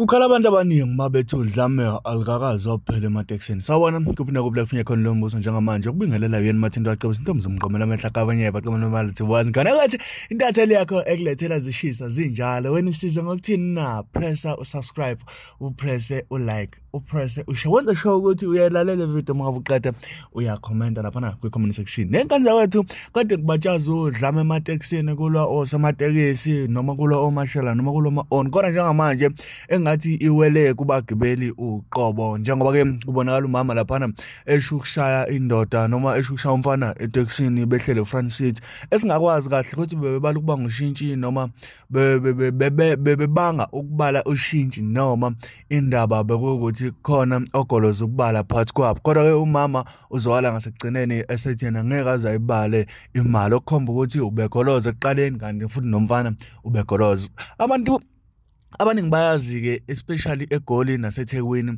Kukhala abantu abaningi mabethu udlame alikakazi ophela emateksini. Sawona kuphinda kubula kufinye khona lo mbuso njengamanje ukubingelela yena Mathindo wacebisa intombi zomqomela amehla kabanye baqomela mali wazi ngane ngathi intatheli yakho ekulethela zishisa zinjalo wena isize ngokuthini na pressa usubscribe upresse ulike upresse wenza sure ukuthi uyalalela video mangabe uqeda uyakhomenta lapha na kwi-comment section. Nenkani zawethu kade kubatshaza udlame emateksini kulwa osamatekisi noma kulwa omashela noma kulwa ma-on kodwa njengamanje engathi iwele kubagibeli uqobo njengoba ke kubonakala umama lapha eshukushaya indoda noma eshukushaya umfana eteksini behlele front seat esingakwazi kahle ukuthi bebebala ukuba ngushintshi noma bebanga ukubala ushintshi noma indaba bekuthi khona ogoloza ukubala phakathi kwabo kodwa ke umama uzowala ngasekugcineni esethi yena ngeke azayibale imali okukhomba ukuthi ubegoloza ekuqaleni kanti futhi nomfana ubegoloza. Abantu abaningi bayazi-ke especially eGoli naseThekwini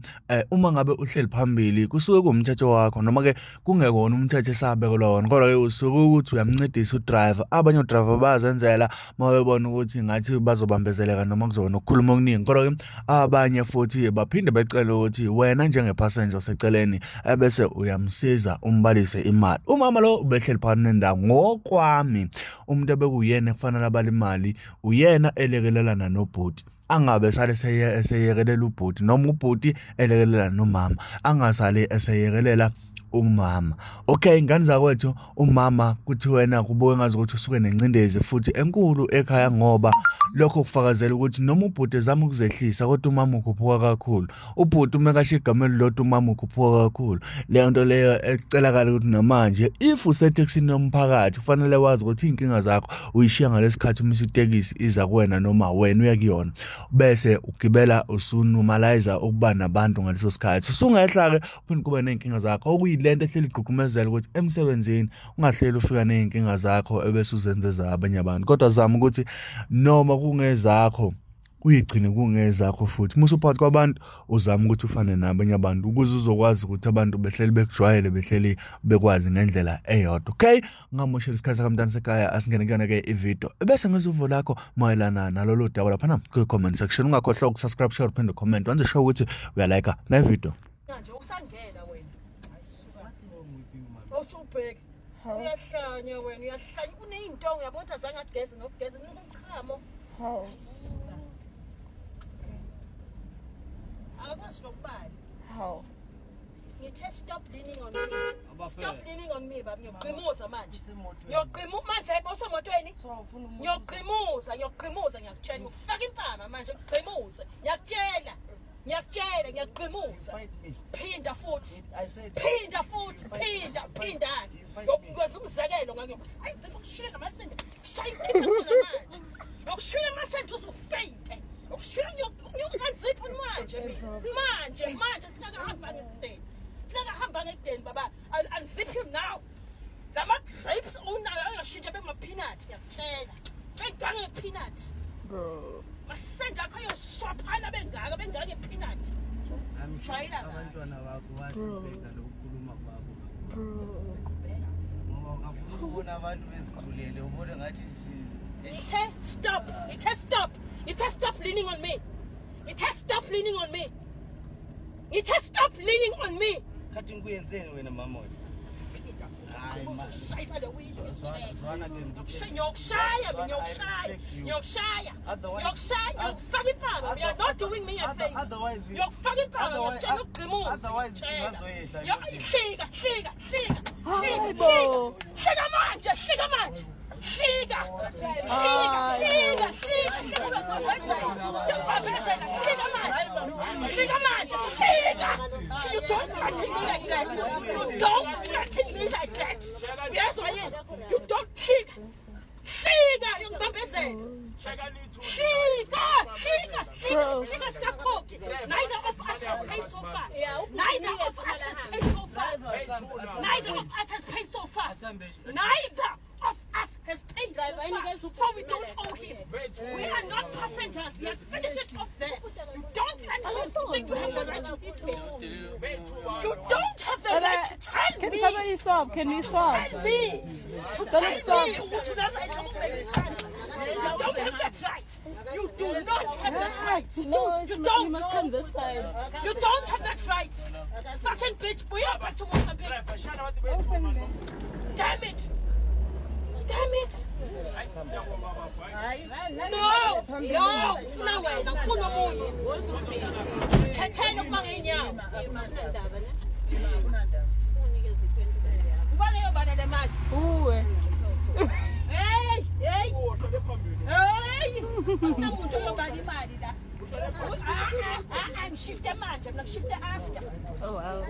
uma ngabe uhleli phambili kusuke kuwumthetho wakho noma-ke kungekona umthetho esabekelwa wona kodwa-ke usuke ukuthi uyamncedisa udriver. Abanye odriver bayazenzela uma bebona ukuthi ngathi bazobambezeleka noma kuzoba nokukhuluma okuningi kodwa-ke abanye futhi baphinde becele ukuthi wena njengepassenger oseceleni bese uyamsiza umbalise imali. Umama lo ubehleli phakathi nendawo ngokwami umuntu ebekuyena ekufanele abale imali uyena elekelelana nobhuti. Angabe sale eseyekelela ubhuti noma ubhuti elekelela nomama angasale eseyekelela umama. Okay ngani zakwethu umama kuthi wena kubuke ngazi ukuthi usuke nencindezi futhi enkulu ekhaya ngoba lokho kufakazela ukuthi noma ubhuti ezama ukuzehlisa kodwa umama ukhuphuka kakhulu. Ubhuti uma kashiya igama elilodwa umama ukhuphuka kakhulu. Leyo nto leyo ecelakala ukuthi namanje if useteksini yomphakathi kufanele wazi ukuthi inkinga zakho uyishiya ngalesikhathi uma isitekisi iza kuwena noma wena uyakuyona bese ugibela usunormalize ukuba nabantu ngaleso sikhathi. Usungehla ke uphinde kube nenkinga zakho okuyilento ehleli igqugqumezela ukuthi emsebenzini ungahleli ufika nezinkinga zakho ebese uzenzeza abanye abantu kodwa zama ukuthi noma kungezakho uyigcine kungezakho futhi musu phakathi kwabantu uzama ukuthi ufane nabanye abantu ukuze uzokwazi ukuthi abantu behleli bekujwayele behleli bekwazi ngendlela eyodwa. Okay ngamoshela isikhathi sakamntana sekhaya asingene kuyona ke ivideo bese ngezuvo lakho mayelana nalolu daba lapha ku-comment section ungakhohlwa ukusubscribe share uphinde comment wenze sure ukuthi uyalike na video manje ukusangena wena awusubheki uyahlanya wena uyahlanya kuneyintonga uyabona zange ageze nokugeza nokuchamo How? akwazi nokubali How? ngithe stop leaning on me. Stop leaning on me baba ngiyoqimuza manje. Ngiyoqimuza manje ayibosomotweni. Ngiyoqimuza ngiyakutshela ngifaka impama manje ngiqimuze. Ngiyakutshela ngiyaqimuza. Phinda futhi. Phinda. Ngokwenza umzekelo ngiyokufayizela ukushila amasende. Shaya ikhipha manje. Ngokushila amasende uzufeyinte. Ngokushila ngiyokuzipha manje singakahamba ngesideni. Singakahamba ngekudeni baba. I'll zip him now. Lama grapes unayo ayoshintsha bema peanut ngiyakutshela. Ngicela peanut. Bro. Masenda akho ayoswaphala bengaka peanut. Tryla abantwana bakho basibeka lokukhuluma kwabo. Ngoba ngafuna ukubona abantu bezithulele ubone ngathi sisize. It has stop leaning on me. It has stop leaning on me. Khathi ngikuyenzeni wena mama wena? Hayi Ngiyokshaya. Ngiyokufaka impama. You are not doing me a favor. Ngiyokufaka impama ngiyakutshela ukuqimuza. Otherwise singazoyehla. Hlika manje. You don't threaten me like that. Yes, I am. You don't Hlika Neither of us has paid so far. Neither of us has paid so far. So we don't owe him. We are not passengers yet. Finish it off there. You don't think you have the right to hit me. You don't have the right to tell me. Can somebody stop? Can we stop? Please. You don't have that right. You do not have that right. No, you you don't. must come this side. You don't have that right. Fucking bitch, boy, I'm back to Mozambique. Damn it. Damn it. No. Funa wena, ngifuna omunye. Khethela ukuba ngenyawo. Ubani yobana le mali? Uwe. Hey. Akunamuntu oyobala imali la. Ngishifte manje, mina ngishifte after. Oh wow.